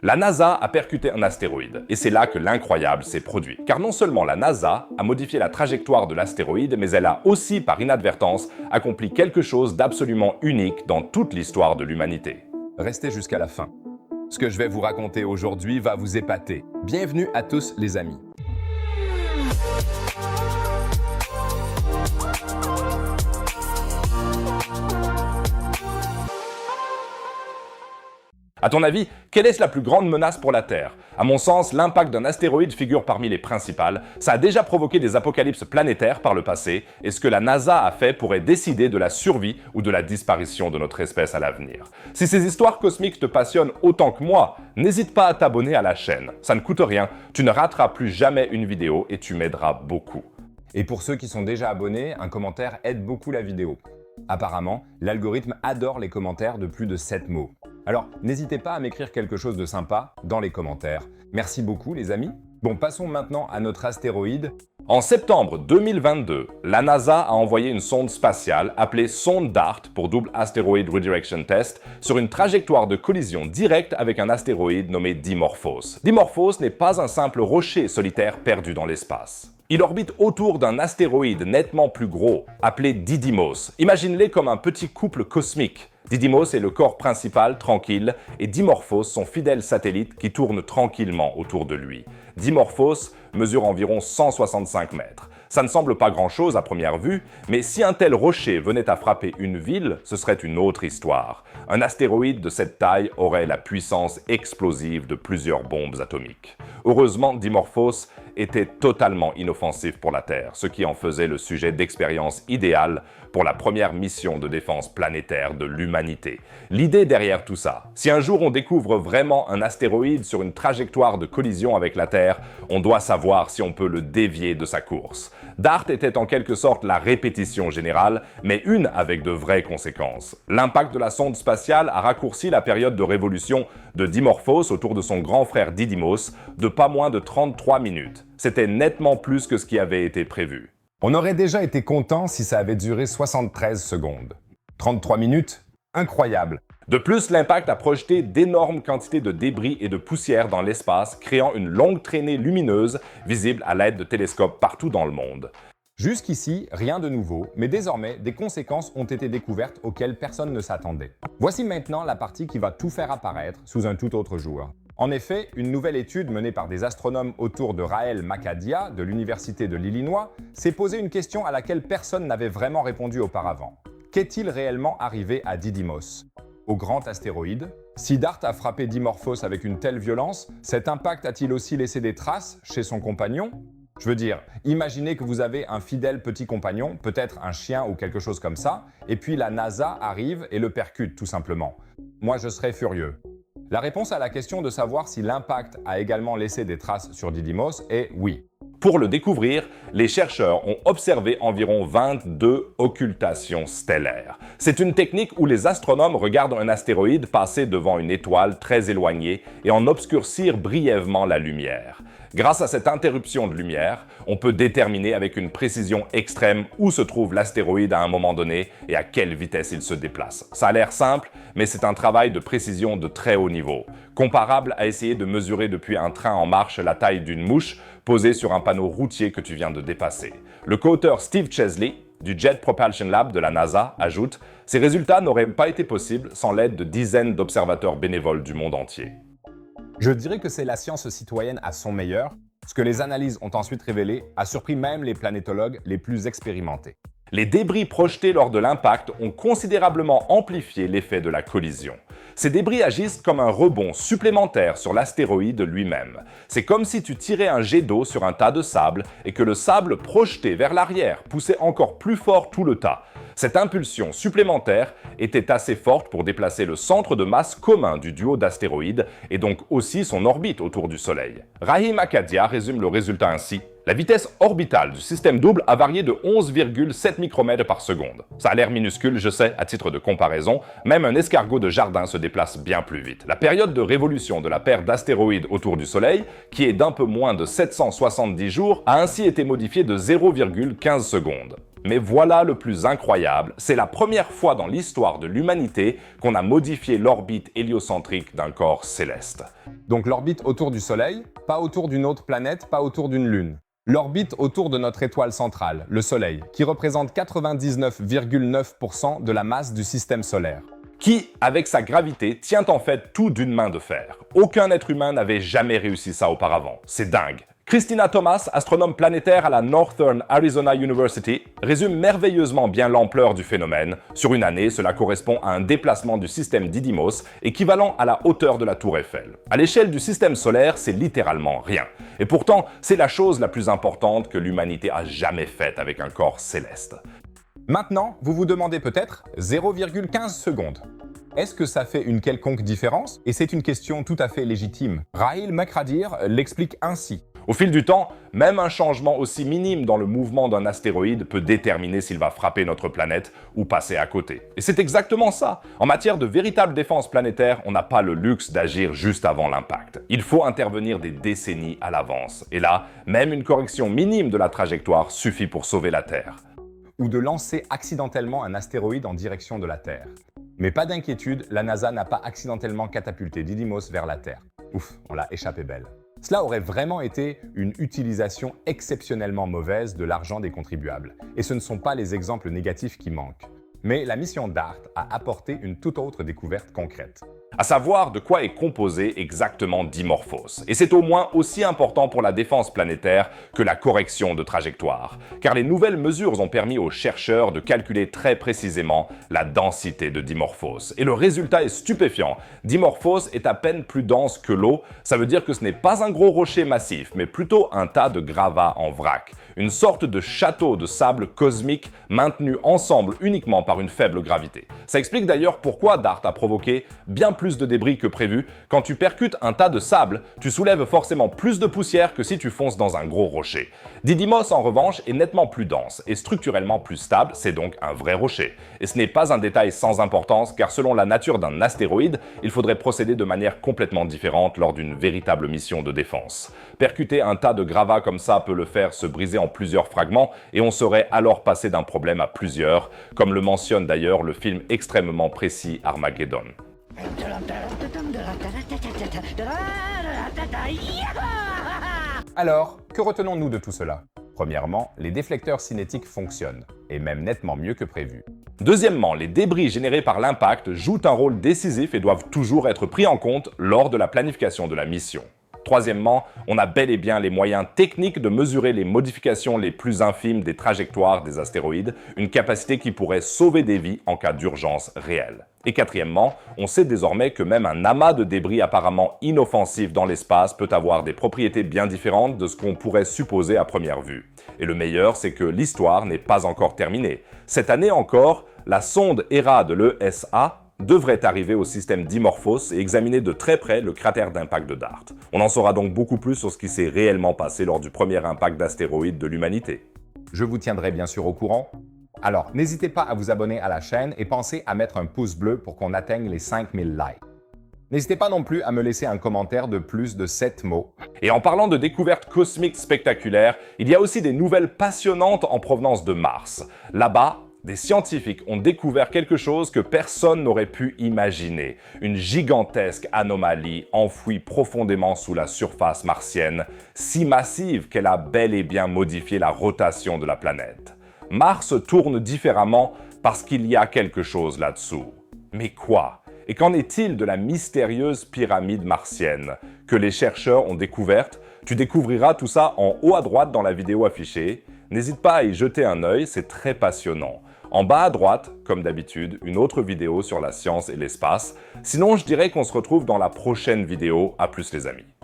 La NASA a percuté un astéroïde, et c'est là que l'incroyable s'est produit. Car non seulement la NASA a modifié la trajectoire de l'astéroïde, mais elle a aussi, par inadvertance, accompli quelque chose d'absolument unique dans toute l'histoire de l'humanité. Restez jusqu'à la fin. Ce que je vais vous raconter aujourd'hui va vous épater. Bienvenue à tous les amis. À ton avis, quelle est la plus grande menace pour la Terre? À mon sens, l'impact d'un astéroïde figure parmi les principales. Ça a déjà provoqué des apocalypses planétaires par le passé, et ce que la NASA a fait pourrait décider de la survie ou de la disparition de notre espèce à l'avenir. Si ces histoires cosmiques te passionnent autant que moi, n'hésite pas à t'abonner à la chaîne. Ça ne coûte rien, tu ne rateras plus jamais une vidéo et tu m'aideras beaucoup. Et pour ceux qui sont déjà abonnés, un commentaire aide beaucoup la vidéo. Apparemment, l'algorithme adore les commentaires de plus de 7 mots. Alors, n'hésitez pas à m'écrire quelque chose de sympa dans les commentaires. Merci beaucoup les amis. Bon, passons maintenant à notre astéroïde. En septembre 2022, la NASA a envoyé une sonde spatiale appelée sonde DART pour Double Asteroid Redirection Test sur une trajectoire de collision directe avec un astéroïde nommé Dimorphos. Dimorphos n'est pas un simple rocher solitaire perdu dans l'espace. Il orbite autour d'un astéroïde nettement plus gros, appelé Didymos. Imagine-les comme un petit couple cosmique. Didymos est le corps principal, tranquille, et Dimorphos, son fidèle satellite qui tourne tranquillement autour de lui. Dimorphos mesure environ 165 mètres. Ça ne semble pas grand-chose à première vue, mais si un tel rocher venait à frapper une ville, ce serait une autre histoire. Un astéroïde de cette taille aurait la puissance explosive de plusieurs bombes atomiques. Heureusement, Dimorphos était totalement inoffensif pour la Terre, ce qui en faisait le sujet d'expérience idéal pour la première mission de défense planétaire de l'humanité. L'idée derrière tout ça, si un jour on découvre vraiment un astéroïde sur une trajectoire de collision avec la Terre, on doit savoir si on peut le dévier de sa course. DART était en quelque sorte la répétition générale, mais une avec de vraies conséquences. L'impact de la sonde spatiale a raccourci la période de révolution de Dimorphos autour de son grand frère Didymos de pas moins de 33 minutes. C'était nettement plus que ce qui avait été prévu. On aurait déjà été content si ça avait duré 73 secondes. 33 minutes? Incroyable! De plus, l'impact a projeté d'énormes quantités de débris et de poussière dans l'espace, créant une longue traînée lumineuse visible à l'aide de télescopes partout dans le monde. Jusqu'ici, rien de nouveau, mais désormais, des conséquences ont été découvertes auxquelles personne ne s'attendait. Voici maintenant la partie qui va tout faire apparaître sous un tout autre jour. En effet, une nouvelle étude menée par des astronomes autour de Raël Maccadia de l'Université de l'Illinois s'est posé une question à laquelle personne n'avait vraiment répondu auparavant. Qu'est-il réellement arrivé à Didymos, au grand astéroïde? Si DART a frappé Dimorphos avec une telle violence, cet impact a-t-il aussi laissé des traces chez son compagnon? Je veux dire, imaginez que vous avez un fidèle petit compagnon, peut-être un chien ou quelque chose comme ça, et puis la NASA arrive et le percute tout simplement. Moi, je serais furieux. La réponse à la question de savoir si l'impact a également laissé des traces sur Didymos est oui. Pour le découvrir, les chercheurs ont observé environ 22 occultations stellaires. C'est une technique où les astronomes regardent un astéroïde passer devant une étoile très éloignée et en obscurcir brièvement la lumière. Grâce à cette interruption de lumière, on peut déterminer avec une précision extrême où se trouve l'astéroïde à un moment donné et à quelle vitesse il se déplace. Ça a l'air simple, mais c'est un travail de précision de très haut niveau, comparable à essayer de mesurer depuis un train en marche la taille d'une mouche posée sur un panneau routier que tu viens de dépasser. Le co-auteur Steve Chesley, du Jet Propulsion Lab de la NASA, ajoute « Ces résultats n'auraient pas été possibles sans l'aide de dizaines d'observateurs bénévoles du monde entier. » Je dirais que c'est la science citoyenne à son meilleur. Ce que les analyses ont ensuite révélé a surpris même les planétologues les plus expérimentés. Les débris projetés lors de l'impact ont considérablement amplifié l'effet de la collision. Ces débris agissent comme un rebond supplémentaire sur l'astéroïde lui-même. C'est comme si tu tirais un jet d'eau sur un tas de sable et que le sable projeté vers l'arrière poussait encore plus fort tout le tas. Cette impulsion supplémentaire était assez forte pour déplacer le centre de masse commun du duo d'astéroïdes et donc aussi son orbite autour du Soleil. Raël Maccadia résume le résultat ainsi. La vitesse orbitale du système double a varié de 11,7 micromètres par seconde. Ça a l'air minuscule, je sais, à titre de comparaison, même un escargot de jardin se déplace bien plus vite. La période de révolution de la paire d'astéroïdes autour du Soleil, qui est d'un peu moins de 770 jours, a ainsi été modifiée de 0,15 secondes. Mais voilà le plus incroyable, c'est la première fois dans l'histoire de l'humanité qu'on a modifié l'orbite héliocentrique d'un corps céleste. Donc l'orbite autour du Soleil, pas autour d'une autre planète, pas autour d'une lune. L'orbite autour de notre étoile centrale, le Soleil, qui représente 99,9% de la masse du système solaire. Qui, avec sa gravité, tient en fait tout d'une main de fer. Aucun être humain n'avait jamais réussi ça auparavant. C'est dingue. Christina Thomas, astronome planétaire à la Northern Arizona University, résume merveilleusement bien l'ampleur du phénomène. Sur une année, cela correspond à un déplacement du système Didymos équivalent à la hauteur de la Tour Eiffel. À l'échelle du système solaire, c'est littéralement rien. Et pourtant, c'est la chose la plus importante que l'humanité a jamais faite avec un corps céleste. Maintenant, vous vous demandez peut-être 0,15 secondes. Est-ce que ça fait une quelconque différence? Et c'est une question tout à fait légitime. Rahil Makradir l'explique ainsi. Au fil du temps, même un changement aussi minime dans le mouvement d'un astéroïde peut déterminer s'il va frapper notre planète ou passer à côté. Et c'est exactement ça. En matière de véritable défense planétaire, on n'a pas le luxe d'agir juste avant l'impact. Il faut intervenir des décennies à l'avance. Et là, même une correction minime de la trajectoire suffit pour sauver la Terre. Ou de lancer accidentellement un astéroïde en direction de la Terre. Mais pas d'inquiétude, la NASA n'a pas accidentellement catapulté Didymos vers la Terre. Ouf, on l'a échappé belle. Cela aurait vraiment été une utilisation exceptionnellement mauvaise de l'argent des contribuables. Et ce ne sont pas les exemples négatifs qui manquent. Mais la mission DART a apporté une toute autre découverte concrète. À savoir de quoi est composé exactement Dimorphos. Et c'est au moins aussi important pour la défense planétaire que la correction de trajectoire. Car les nouvelles mesures ont permis aux chercheurs de calculer très précisément la densité de Dimorphos. Et le résultat est stupéfiant. Dimorphos est à peine plus dense que l'eau. Ça veut dire que ce n'est pas un gros rocher massif, mais plutôt un tas de gravats en vrac. Une sorte de château de sable cosmique maintenu ensemble uniquement par une faible gravité. Ça explique d'ailleurs pourquoi DART a provoqué bien plus de débris que prévu. Quand tu percutes un tas de sable, tu soulèves forcément plus de poussière que si tu fonces dans un gros rocher. Didymos en revanche est nettement plus dense et structurellement plus stable, c'est donc un vrai rocher. Et ce n'est pas un détail sans importance car selon la nature d'un astéroïde, il faudrait procéder de manière complètement différente lors d'une véritable mission de défense. Percuter un tas de gravats comme ça peut le faire se briser en plusieurs fragments et on serait alors passé d'un problème à plusieurs, comme le mentionne d'ailleurs le film extrêmement précis Armageddon. Alors, que retenons-nous de tout cela? Premièrement, les déflecteurs cinétiques fonctionnent, et même nettement mieux que prévu. Deuxièmement, les débris générés par l'impact jouent un rôle décisif et doivent toujours être pris en compte lors de la planification de la mission. Troisièmement, on a bel et bien les moyens techniques de mesurer les modifications les plus infimes des trajectoires des astéroïdes, une capacité qui pourrait sauver des vies en cas d'urgence réelle. Et quatrièmement, on sait désormais que même un amas de débris apparemment inoffensif dans l'espace peut avoir des propriétés bien différentes de ce qu'on pourrait supposer à première vue. Et le meilleur, c'est que l'histoire n'est pas encore terminée. Cette année encore, la sonde Hera de l'ESA devrait arriver au système Dimorphos et examiner de très près le cratère d'impact de DART. On en saura donc beaucoup plus sur ce qui s'est réellement passé lors du premier impact d'astéroïdes de l'humanité. Je vous tiendrai bien sûr au courant. Alors, n'hésitez pas à vous abonner à la chaîne et pensez à mettre un pouce bleu pour qu'on atteigne les 5000 likes. N'hésitez pas non plus à me laisser un commentaire de plus de 7 mots. Et en parlant de découvertes cosmiques spectaculaires, il y a aussi des nouvelles passionnantes en provenance de Mars. Là-bas, des scientifiques ont découvert quelque chose que personne n'aurait pu imaginer. Une gigantesque anomalie enfouie profondément sous la surface martienne, si massive qu'elle a bel et bien modifié la rotation de la planète. Mars tourne différemment parce qu'il y a quelque chose là-dessous. Mais quoi? Et qu'en est-il de la mystérieuse pyramide martienne que les chercheurs ont découverte? Tu découvriras tout ça en haut à droite dans la vidéo affichée. N'hésite pas à y jeter un œil, c'est très passionnant. En bas à droite, comme d'habitude, une autre vidéo sur la science et l'espace. Sinon, je dirais qu'on se retrouve dans la prochaine vidéo. À plus les amis.